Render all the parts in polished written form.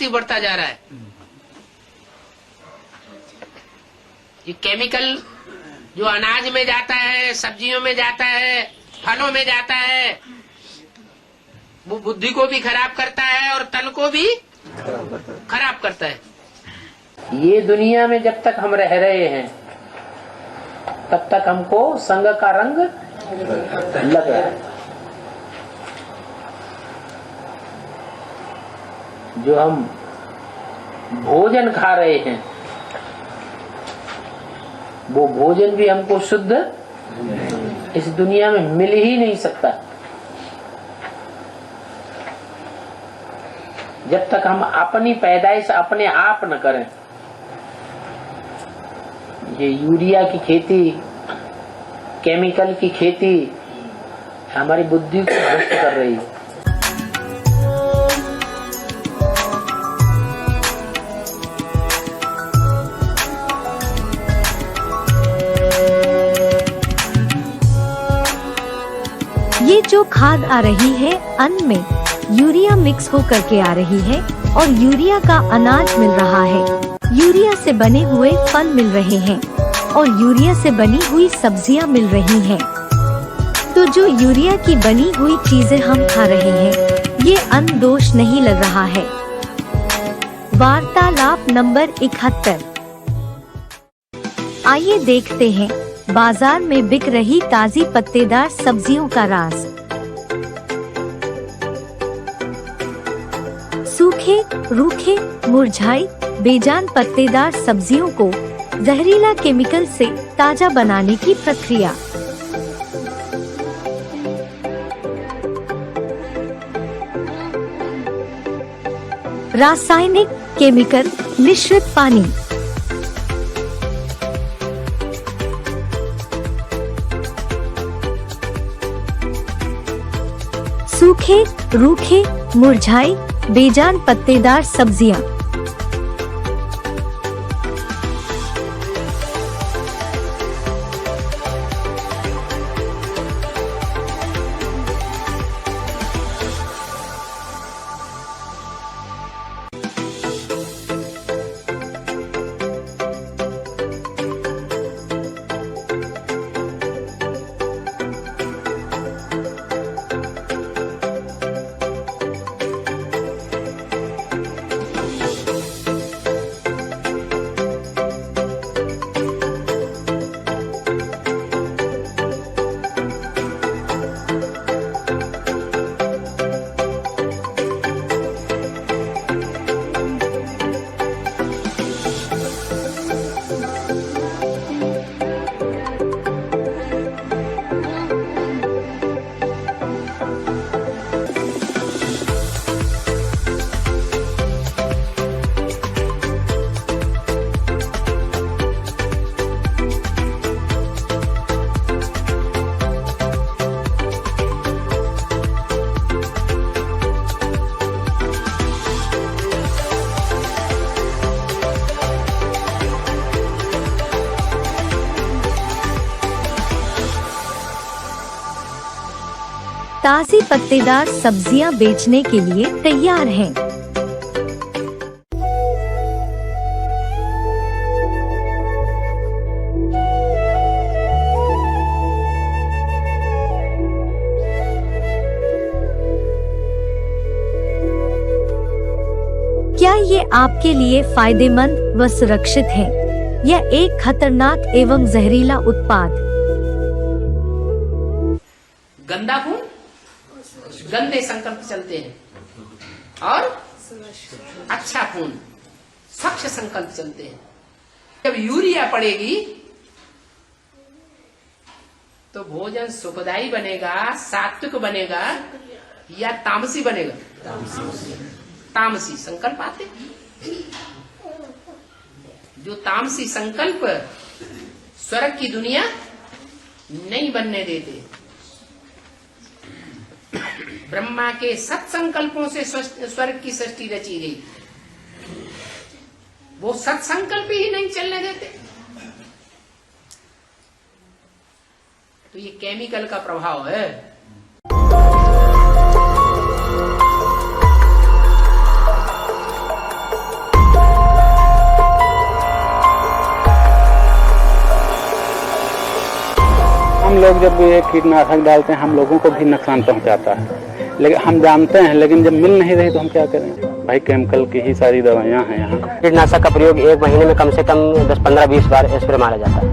Positive बढ़ता जा रहा है। ये केमिकल जो अनाज में जाता है, सब्जियों में जाता है, फलों में जाता है, वो बुद्धि को भी खराब करता है और तन को भी खराब करता है। ये दुनिया में जब तक हम रह रहे हैं तब तक हमको संग का रंग लग रहा है। जो हम भोजन खा रहे हैं वो भोजन भी हमको शुद्ध इस दुनिया में मिल ही नहीं सकता जब तक हम अपनी पैदाइश अपने आप न करें। ये यूरिया की खेती, केमिकल की खेती हमारी बुद्धि को भ्रष्ट कर रही है। ये जो खाद आ रही है अन्न में यूरिया मिक्स हो करके आ रही है और यूरिया का अनाज मिल रहा है, यूरिया से बने हुए फल मिल रहे हैं और यूरिया से बनी हुई सब्जियां मिल रही हैं। तो जो यूरिया की बनी हुई चीजें हम खा रहे हैं ये अन्न दोष नहीं लग रहा है। वार्तालाप नंबर 71। आइए देखते हैं बाजार में बिक रही ताजी पत्तेदार सब्जियों का राज। सूखे, रूखे, मुरझाई, बेजान पत्तेदार सब्जियों को जहरीला केमिकल से ताजा बनाने की प्रक्रिया। रासायनिक केमिकल मिश्रित पानी। सूखे, रूखे, मुरझाई, बेजान पत्तेदार सब्जियां। ताजी पत्तेदार सब्जियां बेचने के लिए तैयार हैं। क्या ये आपके लिए फायदेमंद व सुरक्षित है? यह एक खतरनाक एवं जहरीला उत्पाद। गंदा खून, गंदे संकल्प चलते हैं और अच्छा खून, स्वच्छ संकल्प चलते हैं। जब यूरिया पड़ेगी तो भोजन सुखदायी बनेगा, सात्विक बनेगा या तामसी बनेगा? तामसी संकल्प आते। जो तामसी संकल्प स्वर्ग की दुनिया नहीं बनने देते। ब्रह्मा के सत्संकल्पों से स्वर्ग की सृष्टि रची गई, वो सत्संकल्प ही नहीं चलने देते। तो ये केमिकल का प्रभाव है। लोग जब ये कीटनाशक डालते हैं हम लोगों को भी नुकसान पहुंचाता है, लेकिन हम जानते हैं, लेकिन जब मिल नहीं रही तो हम क्या करें भाई। केमिकल की ही सारी दवाइयाँ हैं यहाँ। कीटनाशक का प्रयोग एक महीने में कम से कम 10, 15, 20 बार स्प्रे मारा जाता है।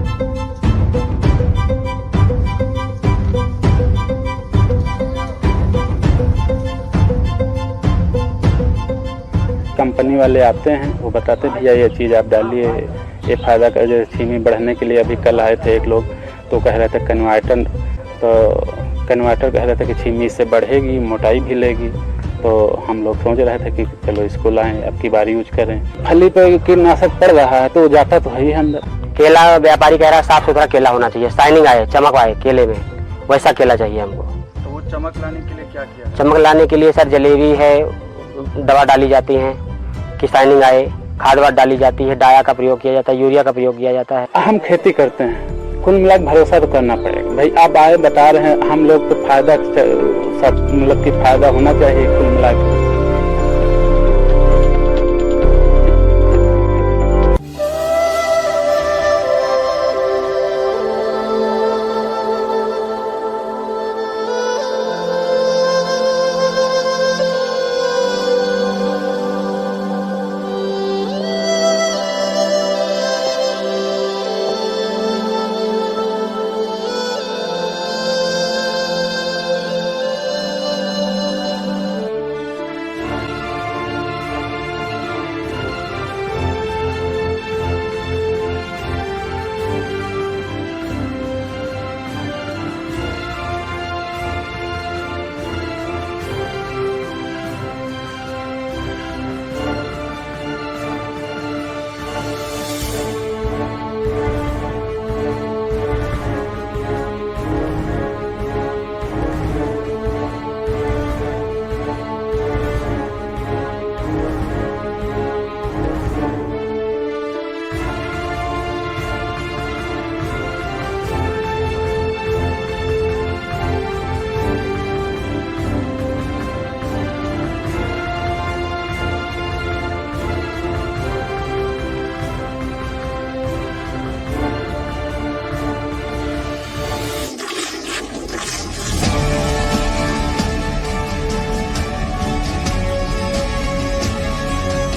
कंपनी वाले आते हैं, वो बताते भैया ये चीज़ आप डालिए, ये फायदा कर। जैसे छीमी बढ़ने के लिए अभी कल आए थे एक लोग, तो कह रहे थे कन्वर्टर, तो कन्वर्टर कह रहे थे कि छीमी इससे बढ़ेगी, मोटाई भी लेगी। तो हम लोग सोच रहे थे कि चलो इसको लाएं, अब की बार यूज करें। फली पे कीटनाशक पड़ रहा है तो वो जाता तो है ही अंदर। केला व्यापारी कह रहा है साफ सुथरा केला होना चाहिए, शाइनिंग आए, चमक आए केले में, वैसा केला चाहिए हमको। तो वो चमक लाने के लिए क्या किया? चमक लाने के लिए सर जलेबी है, दवा डाली जाती है कि शाइनिंग आए, खाद वाद डाली जाती है, डाया का प्रयोग किया जाता है, यूरिया का प्रयोग किया जाता है। हम खेती करते हैं, कुल मिला भरोसा तो करना पड़ेगा भाई। आप आए बता रहे हैं, हम लोग तो फायदा सब मतलब कि फायदा होना चाहिए कुल मिला के।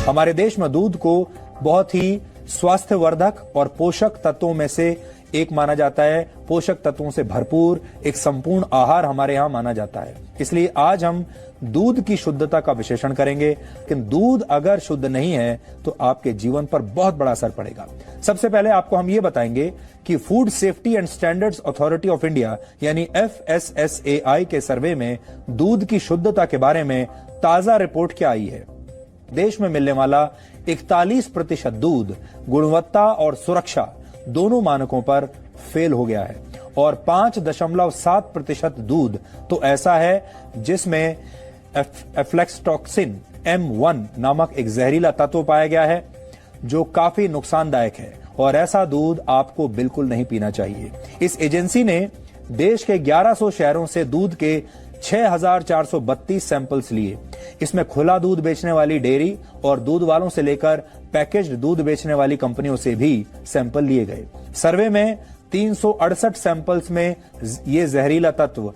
हमारे देश में दूध को बहुत ही स्वास्थ्यवर्धक और पोषक तत्वों में से एक माना जाता है। पोषक तत्वों से भरपूर एक संपूर्ण आहार हमारे यहाँ माना जाता है। इसलिए आज हम दूध की शुद्धता का विश्लेषण करेंगे। लेकिन दूध अगर शुद्ध नहीं है तो आपके जीवन पर बहुत बड़ा असर पड़ेगा। सबसे पहले आपको हम ये बताएंगे कि food safety and standards authority of India यानी FSSAI के सर्वे में दूध की शुद्धता के बारे में ताजा रिपोर्ट क्या आई है। देश में मिलने वाला 41% दूध गुणवत्ता और सुरक्षा दोनों मानकों पर फेल हो गया है और 5.7% दूध तो ऐसा है जिसमें एफ्लेक्सटॉक्सिन M1 नामक एक जहरीला तत्व पाया गया है जो काफी नुकसानदायक है और ऐसा दूध आपको बिल्कुल नहीं पीना चाहिए। इस एजेंसी ने देश के 1100 शहरों से दूध के 6,432 सैंपल्स लिए। इसमें खुला दूध बेचने वाली डेयरी और दूध वालों से लेकर पैकेज्ड दूध बेचने वाली कंपनियों से भी सैंपल लिए गए। सर्वे में 368 सैंपल्स में ये जहरीला तत्व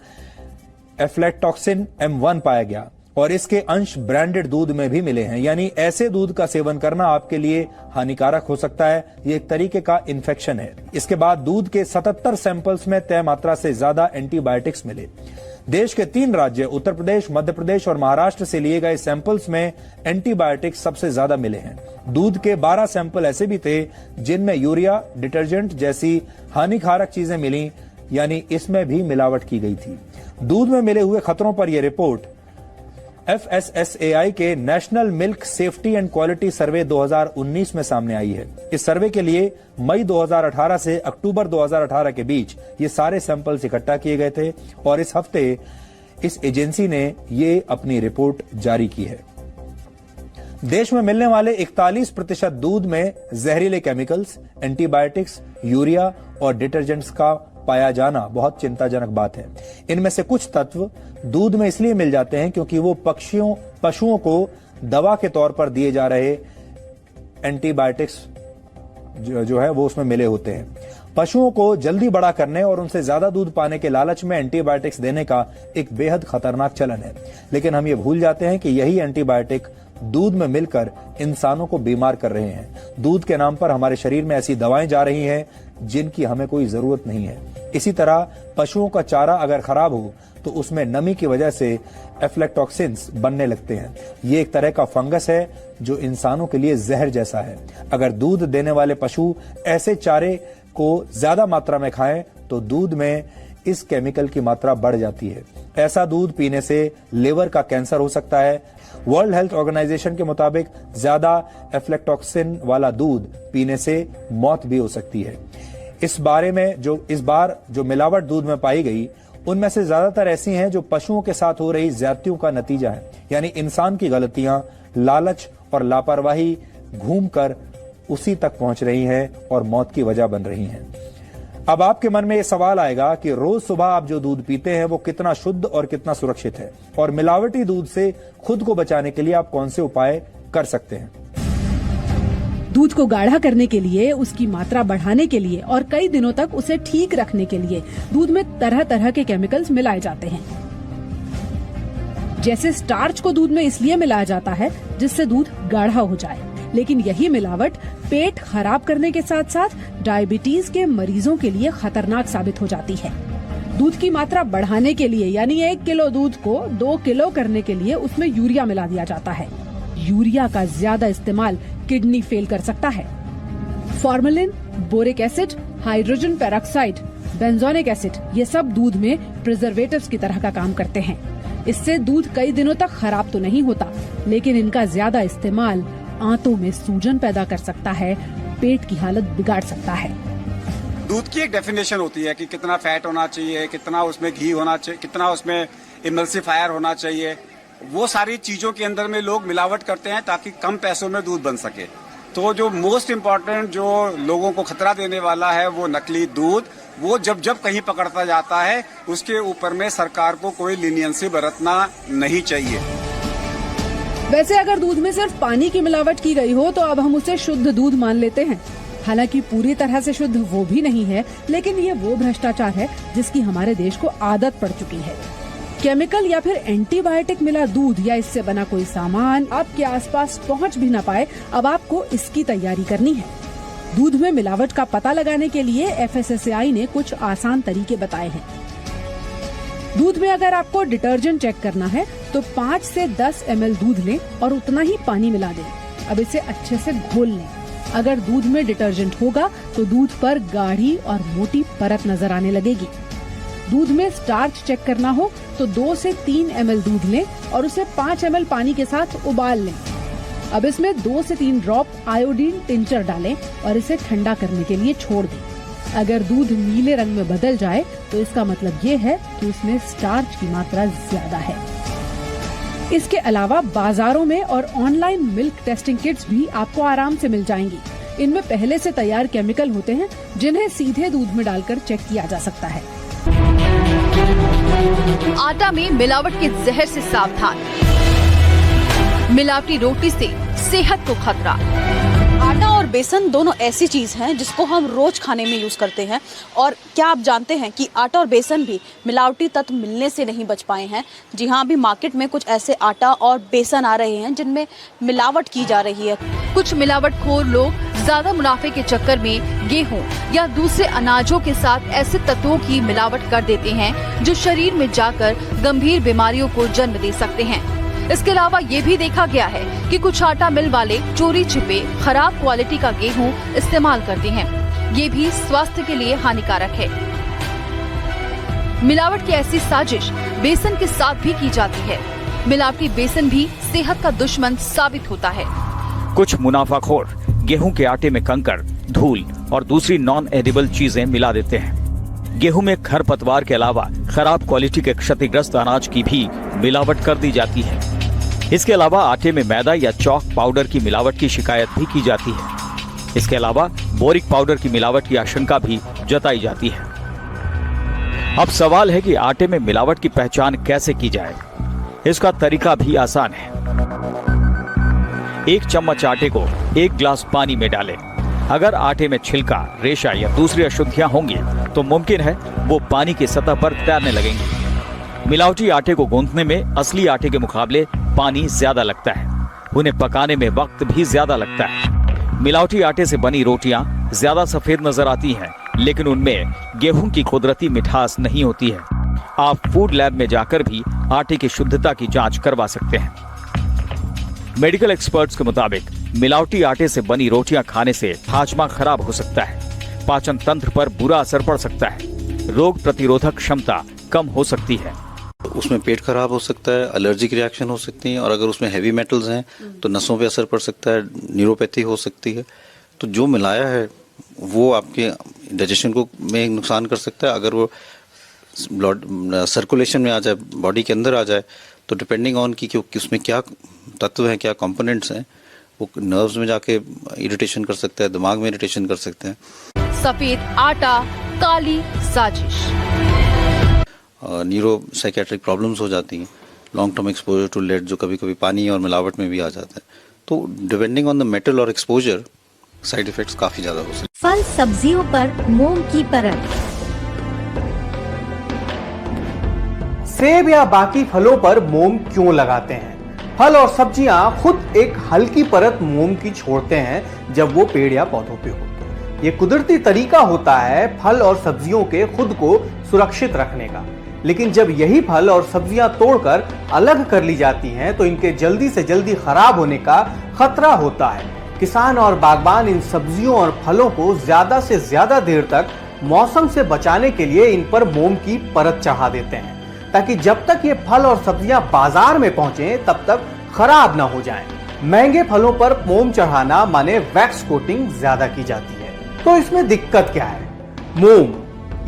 एफ्लेक्टॉक्सिन M1 पाया गया और इसके अंश ब्रांडेड दूध में भी मिले हैं। यानी ऐसे दूध का सेवन करना आपके लिए हानिकारक हो सकता है। ये एक तरीके का इन्फेक्शन है। इसके बाद दूध के 77 सैंपल्स में तय मात्रा से ज्यादा एंटीबायोटिक्स मिले। देश के 3 राज्य उत्तर प्रदेश, मध्य प्रदेश और महाराष्ट्र से लिए गए सैंपल्स में एंटीबायोटिक्स सबसे ज्यादा मिले हैं। दूध के 12 सैंपल ऐसे भी थे जिनमें यूरिया, डिटर्जेंट जैसी हानिकारक चीजें मिली, यानी इसमें भी मिलावट की गई थी। दूध में मिले हुए खतरों पर यह रिपोर्ट FSSAI के national milk safety and quality survey 2019 में सामने आई है। इस सर्वे के लिए मई 2018 से अक्टूबर 2018 के बीच ये सारे सैंपल्स इकट्ठा किए गए थे और इस हफ्ते इस एजेंसी ने ये अपनी रिपोर्ट जारी की है। देश में मिलने वाले 41% दूध में जहरीले केमिकल्स, एंटीबायोटिक्स, यूरिया और डिटर्जेंट्स का पाया जाना बहुत चिंताजनक बात है। इनमें से कुछ तत्व दूध में इसलिए मिल जाते हैं क्योंकि वो पशुओं को दवा के तौर पर दिए जा रहे एंटीबायोटिक्स जो है वो उसमें मिले होते हैं। पशुओं को जल्दी बड़ा करने और उनसे ज्यादा दूध पाने के लालच में एंटीबायोटिक्स देने का एक बेहद खतरनाक चलन है, लेकिन हम ये भूल जाते हैं कि यही एंटीबायोटिक दूध में मिलकर इंसानों को बीमार कर रहे हैं। दूध के नाम पर हमारे शरीर में ऐसी दवाएं जा रही हैं जिनकी हमें कोई जरूरत नहीं है। इसी तरह पशुओं का चारा अगर खराब हो तो उसमें नमी की वजह से एफ्लेटॉक्सिन्स बनने लगते हैं। ये एक तरह का फंगस है जो इंसानों के लिए जहर जैसा है। अगर दूध देने वाले पशु ऐसे चारे को ज्यादा मात्रा में खाएं तो दूध में इस केमिकल की मात्रा बढ़ जाती है। ऐसा दूध पीने से लिवर का कैंसर हो सकता है। वर्ल्ड हेल्थ ऑर्गेनाइजेशन के मुताबिक ज्यादा एफ्लेटॉक्सिन वाला दूध पीने से मौत भी हो सकती है। इस बार जो मिलावट दूध में पाई गई उनमें से ज्यादातर ऐसी हैं जो पशुओं के साथ हो रही ज्यादतियों का नतीजा है, यानी इंसान की गलतियां, लालच और लापरवाही घूमकर उसी तक पहुंच रही हैं और मौत की वजह बन रही हैं। अब आपके मन में यह सवाल आएगा कि रोज सुबह आप जो दूध पीते हैं वो कितना शुद्ध और कितना सुरक्षित है, और मिलावटी दूध से खुद को बचाने के लिए आप कौन से उपाय कर सकते हैं। दूध को गाढ़ा करने के लिए, उसकी मात्रा बढ़ाने के लिए और कई दिनों तक उसे ठीक रखने के लिए दूध में तरह तरह के केमिकल्स मिलाए जाते हैं। जैसे स्टार्च को दूध में इसलिए मिलाया जाता है जिससे दूध गाढ़ा हो जाए, लेकिन यही मिलावट पेट खराब करने के साथ साथ डायबिटीज के मरीजों के लिए खतरनाक साबित हो जाती है। दूध की मात्रा बढ़ाने के लिए, यानी 1 किलो दूध को 2 किलो करने के लिए उसमें यूरिया मिला दिया जाता है। यूरिया का ज्यादा इस्तेमाल किडनी फेल कर सकता है। Formalin, boric acid, hydrogen peroxide, benzoic acid, ये सब दूध में प्रिजर्वेटिव्स की तरह का काम करते हैं। इससे दूध कई दिनों तक खराब तो नहीं होता, लेकिन इनका ज्यादा इस्तेमाल आंतों में सूजन पैदा कर सकता है, पेट की हालत बिगाड़ सकता है। दूध की एक डेफिनेशन होती है कि कितना फैट होना चाहिए, कितना उसमें घी होना चाहिए, कितना उसमें इमल्सिफायर होना चाहिए। वो सारी चीजों के अंदर में लोग मिलावट करते हैं ताकि कम पैसों में दूध बन सके। तो जो मोस्ट इम्पोर्टेंट जो लोगों को खतरा देने वाला है वो नकली दूध, वो जब कहीं पकड़ता जाता है उसके ऊपर में सरकार को कोई लीनियंसी बरतना नहीं चाहिए। वैसे अगर दूध में सिर्फ पानी की मिलावट की गई हो तो अब हम उसे शुद्ध दूध मान लेते हैं। हालांकि पूरी तरह से शुद्ध वो भी नहीं है, लेकिन ये वो भ्रष्टाचार है जिसकी हमारे देश को आदत पड़ चुकी है। केमिकल या फिर एंटीबायोटिक मिला दूध या इससे बना कोई सामान आपके आसपास पहुंच भी न पाए, अब आपको इसकी तैयारी करनी है। दूध में मिलावट का पता लगाने के लिए FSSAI ने कुछ आसान तरीके बताए हैं। दूध में अगर आपको डिटर्जेंट चेक करना है तो 5 से 10 ml दूध लें और उतना ही पानी मिला दें। अब इसे अच्छे से घोल लें। अगर दूध में डिटर्जेंट होगा तो दूध पर गाढ़ी और मोटी परत नजर आने लगेगी। दूध में स्टार्च चेक करना हो तो 2 से 3 ml दूध लें और उसे 5 ml पानी के साथ उबाल लें। अब इसमें 2 से 3 ड्रॉप आयोडीन टिंचर डालें और इसे ठंडा करने के लिए छोड़ दें। अगर दूध नीले रंग में बदल जाए तो इसका मतलब ये है कि उसमें स्टार्च की मात्रा ज्यादा है। इसके अलावा बाजारों में और ऑनलाइन मिल्क टेस्टिंग किट्स भी आपको आराम से मिल जाएंगी। इनमें पहले से तैयार केमिकल होते हैं जिन्हें सीधे दूध में डालकर चेक किया जा सकता है। आटा में मिलावट के जहर से सावधान, मिलावटी रोटी से सेहत को खतरा। आटा और बेसन दोनों ऐसी चीज हैं जिसको हम रोज खाने में यूज करते हैं, और क्या आप जानते हैं कि आटा और बेसन भी मिलावटी तत्व मिलने से नहीं बच पाए हैं। जी हाँ, अभी मार्केट में कुछ ऐसे आटा और बेसन आ रहे हैं जिनमें मिलावट की जा रही है। कुछ मिलावटखोर लोग ज्यादा मुनाफे के चक्कर में गेहूं या दूसरे अनाजों के साथ ऐसे तत्वों की मिलावट कर देते हैं जो शरीर में जाकर गंभीर बीमारियों को जन्म दे सकते हैं। इसके अलावा ये भी देखा गया है कि कुछ आटा मिल वाले चोरी छिपे खराब क्वालिटी का गेहूं इस्तेमाल करते हैं। ये भी स्वास्थ्य के लिए हानिकारक है। मिलावट की ऐसी साजिश बेसन के साथ भी की जाती है। मिलावटी बेसन भी सेहत का दुश्मन साबित होता है। कुछ मुनाफाखोर गेहूं के आटे में कंकड़, धूल और दूसरी नॉन एडिबल चीजें मिला देते हैं। गेहूं में खरपतवार के अलावा खराब क्वालिटी के क्षतिग्रस्त अनाज की भी मिलावट कर दी जाती है। इसके अलावा आटे में मैदा या चॉक पाउडर की मिलावट की शिकायत भी की जाती है। इसके अलावा बोरिक पाउडर की मिलावट की आशंका भी जताई जाती है। अब सवाल है कि आटे में मिलावट की पहचान कैसे की जाए। इसका तरीका भी आसान है। 1 चम्मच आटे को 1 गिलास पानी में डालें। अगर आटे में छिलका, रेशा या दूसरी अशुद्धियां होंगी तो मुमकिन है वो पानी की सतह पर तैरने लगेंगी। मिलावटी आटे को गूंथने में असली आटे के मुकाबले पानी ज्यादा लगता है। उन्हें पकाने में वक्त भी ज्यादा लगता है। मिलावटी आटे से बनी रोटियां ज्यादा सफेद नजर आती हैं, लेकिन उनमें गेहूं की कुदरती मिठास नहीं होती है। आप फूड लैब में जाकर भी आटे की शुद्धता की जांच करवा सकते हैं। मेडिकल एक्सपर्ट्स के मुताबिक मिलावटी आटे से बनी रोटियां खाने से हाजमा खराब हो सकता है, पाचन तंत्र पर बुरा असर पड़ सकता है, रोग प्रतिरोधक क्षमता कम हो सकती है। उसमें पेट खराब हो सकता है, एलर्जिक रिएक्शन हो सकती है, और अगर उसमें हैवी मेटल्स हैं तो नसों पे असर पड़ सकता है, न्यूरोपैथी हो सकती है। तो जो मिलाया है वो आपके डाइजेशन को में नुकसान कर सकता है। अगर वो ब्लड सर्कुलेशन में आ जाए, बॉडी के अंदर आ जाए, तो डिपेंडिंग ऑन कि उसमें क्या तत्व हैं, क्या कंपोनेंट्स हैं, वो नर्व्स में जाके इरिटेशन कर सकता है, दिमाग में इरिटेशन कर सकते हैं। सफेद आटा, काली साजिश। न्यूरो साइकेट्रिक प्रॉब्लम्स हो जाती हैं, long term exposure to lead, जो कभी कभी पानी और मिलावट में भी आ जाता है। तो डिपेंडिंग ऑन द मेटल और एक्सपोजर साइड इफेक्ट्स काफी ज्यादा हो सकते हैं। फल सब्जियों पर मोम की परत। सेब या बाकी फलों पर मोम क्यों लगाते हैं? फल और सब्जियां खुद एक हल्की परत मोम की छोड़ते हैं जब वो पेड़ या पौधों पे होते हैं। ये कुदरती तरीका होता है फल और सब्जियों के खुद को सुरक्षित रखने का। लेकिन जब यही फल और सब्जियां तोड़कर अलग कर ली जाती हैं तो इनके जल्दी से जल्दी खराब होने का खतरा होता है। किसान और बागबान इन सब्जियों और फलों को ज्यादा से ज्यादा देर तक मौसम से बचाने के लिए इन पर मोम की परत चढ़ा देते हैं, ताकि जब तक ये फल और सब्जियां बाजार में पहुंचे तब तक खराब ना हो जाएं। महंगे फलों पर मोम चढ़ाना माने वैक्स कोटिंग ज्यादा की जाती है। तो इसमें दिक्कत क्या है? मोम,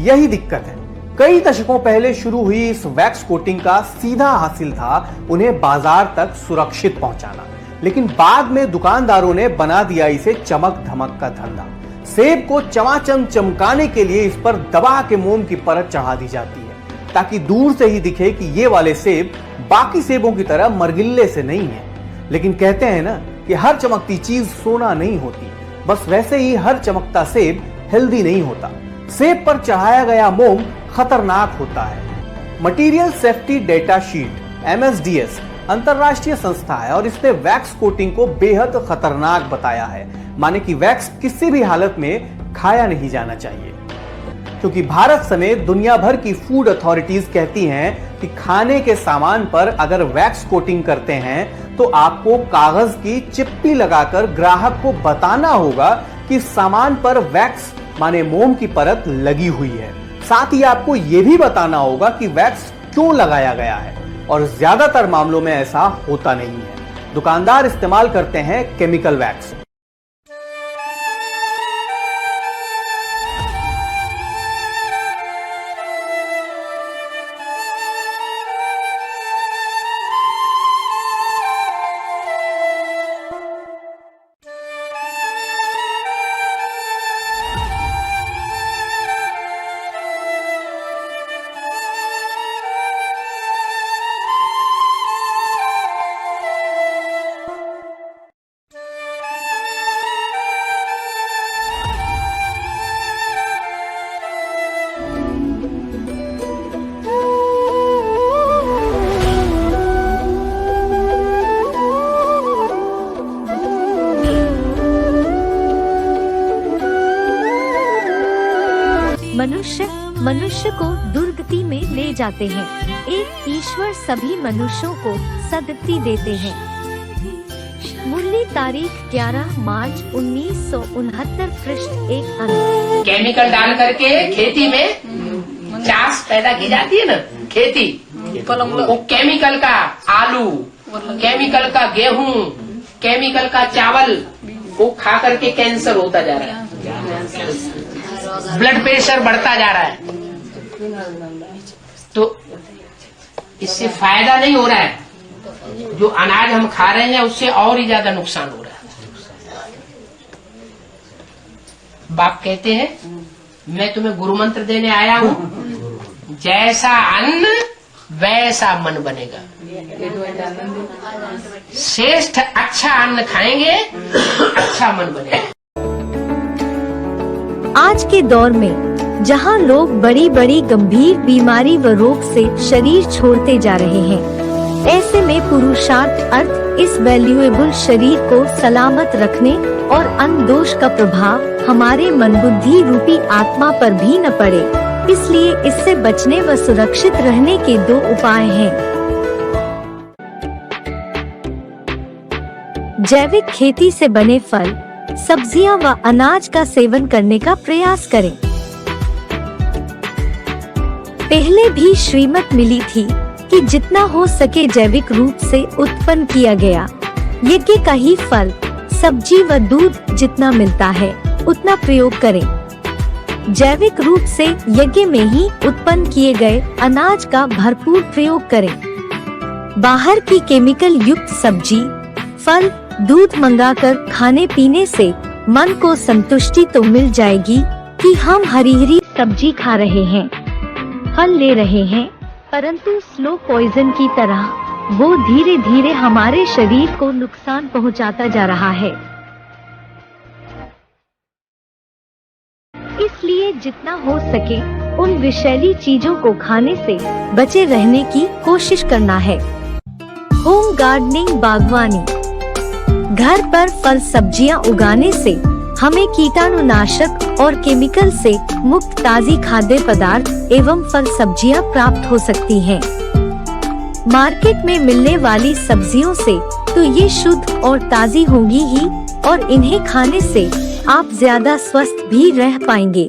यही दिक्कत है। कई दशकों पहले शुरू हुई इस वैक्स कोटिंग का सीधा हासिल था उन्हें बाजार तक सुरक्षित पहुंचाना, लेकिन बाद में दुकानदारों ने बना दिया इसे चमक धमक का धंधा। सेब को चमाचम चमकाने के लिए इस पर दबा के मोम की परत चढ़ा दी जाती है, ताकि दूर से ही दिखे कि ये वाले सेब बाकी सेबों की तरह मरगिल्ले से नहीं है। लेकिन कहते हैं ना कि हर चमकती चीज सोना नहीं होती, बस वैसे ही हर चमकता सेब हेल्दी नहीं होता। सेब पर चढ़ाया गया मोम खतरनाक होता है। Material safety data sheet MSDS अंतरराष्ट्रीय संस्था है और इसने वैक्स कोटिंग को बेहद खतरनाक बताया है, माने कि वैक्स किसी भी हालत में खाया नहीं जाना चाहिए। क्योंकि भारत समेत दुनिया भर की फूड अथॉरिटीज कहती हैं कि खाने के सामान पर अगर वैक्स कोटिंग करते हैं तो आपको कागज की चिप्पी लगाकर ग्राहक को बताना होगा कि सामान पर वैक्स माने मोम की परत लगी हुई है। साथ ही आपको यह भी बताना होगा कि वैक्स क्यों लगाया गया है, और ज्यादातर मामलों में ऐसा होता नहीं है। दुकानदार इस्तेमाल करते हैं केमिकल वैक्स। मनुष्य को दुर्गति में ले जाते हैं। एक ईश्वर सभी मनुष्यों को सद्गति देते हैं। मुरली तारीख 11 मार्च 1969, पृष्ठ 1 अंक। केमिकल डाल करके खेती में चास पैदा की जाती है ना, खेती वो केमिकल का आलू, केमिकल का गेहूं, केमिकल का चावल, वो खा करके कैंसर होता जा रहा है, ब्लड प्रेशर बढ़ता जा रहा है। तो इससे फायदा नहीं हो रहा है। जो अनाज हम खा रहे हैं उससे और ही ज्यादा नुकसान हो रहा है। बाप कहते हैं मैं तुम्हें गुरु मंत्र देने आया हूं, जैसा अन्न वैसा मन बनेगा। श्रेष्ठ अच्छा अन्न खाएंगे, अच्छा मन बनेगा। आज के दौर में जहां लोग बड़ी बड़ी गंभीर बीमारी व रोग से शरीर छोड़ते जा रहे हैं, ऐसे में पुरुषार्थ अर्थ इस वैल्यूएबल शरीर को सलामत रखने और अन्न दोष का प्रभाव हमारे मन बुद्धि रूपी आत्मा पर भी न पड़े, इसलिए इससे बचने व सुरक्षित रहने के 2 उपाय हैं। जैविक खेती से बने फल, सब्जियां व अनाज का सेवन करने का प्रयास करें। पहले भी श्रीमत मिली थी कि जितना हो सके जैविक रूप से उत्पन्न किया गया यज्ञ का ही फल, सब्जी व दूध जितना मिलता है उतना प्रयोग करें। जैविक रूप से यज्ञ में ही उत्पन्न किए गए अनाज का भरपूर प्रयोग करें। बाहर की केमिकल युक्त सब्जी, फल, दूध मंगाकर खाने पीने से मन को संतुष्टि तो मिल जाएगी कि हम हरी सब्जी खा रहे हैं, फल ले रहे हैं, परंतु स्लो पॉइजन की तरह वो धीरे धीरे हमारे शरीर को नुकसान पहुंचाता जा रहा है। इसलिए जितना हो सके उन विषैली चीजों को खाने से बचे रहने की कोशिश करना है। होम गार्डनिंग, बागवानी। घर पर फल सब्जियां उगाने से हमें कीटाणुनाशक और केमिकल से मुक्त ताजी खाद्य पदार्थ एवं फल सब्जियां प्राप्त हो सकती हैं। मार्केट में मिलने वाली सब्जियों से तो ये शुद्ध और ताजी होंगी ही, और इन्हें खाने से आप ज्यादा स्वस्थ भी रह पाएंगे।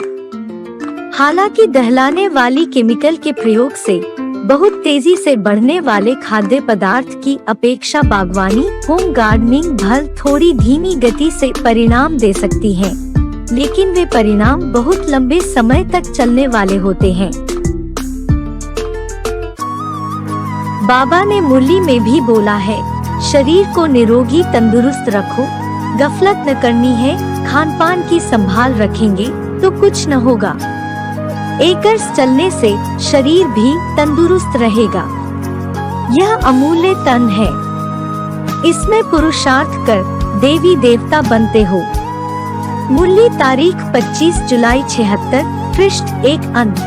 हालांकि दहलाने वाली केमिकल के प्रयोग से बहुत तेजी से बढ़ने वाले खाद्य पदार्थ की अपेक्षा बागवानी, होम गार्डनिंग भल थोड़ी धीमी गति से परिणाम दे सकती हैं, लेकिन वे परिणाम बहुत लंबे समय तक चलने वाले होते हैं। बाबा ने मुरली में भी बोला है, शरीर को निरोगी तंदुरुस्त रखो, गफलत न करनी है, खान पान की संभाल रखेंगे तो कुछ न होगा। एकर्स चलने से शरीर भी तंदुरुस्त रहेगा। यह अमूल्य तन है, इसमें पुरुषार्थ कर देवी देवता बनते हो। मुरली तारीख 25 जुलाई 76, पृष्ठ 1 अंत।